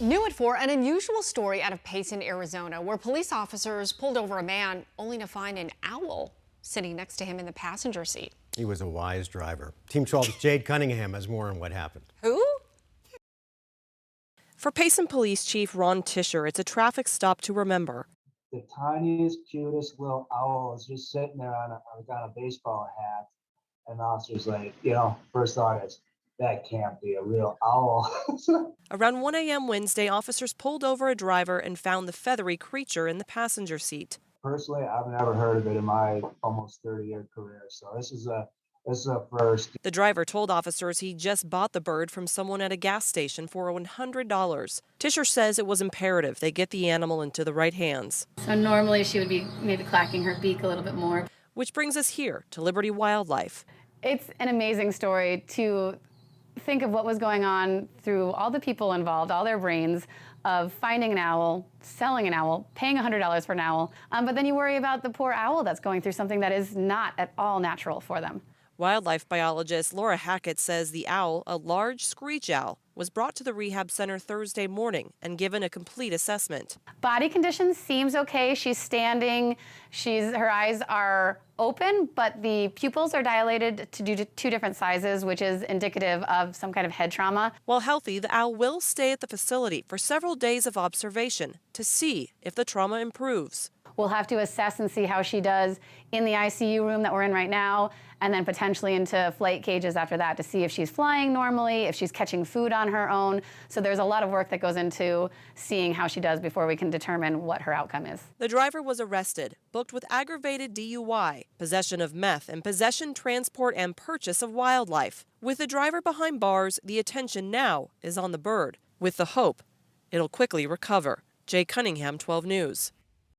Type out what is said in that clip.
New at 4, an unusual story out of Payson, Arizona, where police officers pulled over a man only to find an owl sitting next to him in the passenger seat. He was a wise driver. Team 12's Jade Cunningham has more on what happened. Who? For Payson Police Chief Ron Tischer, it's a traffic stop to remember. The tiniest, cutest little owl is just sitting there on a baseball hat. And the officer's like, first thought is, that can't be a real owl. Around 1 a.m. Wednesday, officers pulled over a driver and found the feathery creature in the passenger seat. Personally, I've never heard of it in my almost 30-year career. So this is a first. The driver told officers he just bought the bird from someone at a gas station for $100. Tischer says it was imperative they get the animal into the right hands. So normally she would be maybe clacking her beak a little bit more. Which brings us here to Liberty Wildlife. It's an amazing story to think of what was going on through all the people involved, all their brains, of finding an owl, selling an owl, paying $100 for an owl, but then you worry about the poor owl that's going through something that is not at all natural for them. Wildlife biologist Laura Hackett says the owl, a large screech owl, was brought to the rehab center Thursday morning and given a complete assessment. Body condition seems okay. She's standing. Her eyes are open, but the pupils are dilated to two different sizes, which is indicative of some kind of head trauma. While healthy, the owl will stay at the facility for several days of observation to see if the trauma improves. We'll have to assess and see how she does in the ICU room that we're in right now, and then potentially into flight cages after that to see if she's flying normally, if she's catching food on her own. So there's a lot of work that goes into seeing how she does before we can determine what her outcome is. The driver was arrested, booked with aggravated DUI, possession of meth, and possession, transport, and purchase of wildlife. With the driver behind bars, the attention now is on the bird, with the hope it'll quickly recover. Jay Cunningham, 12 News.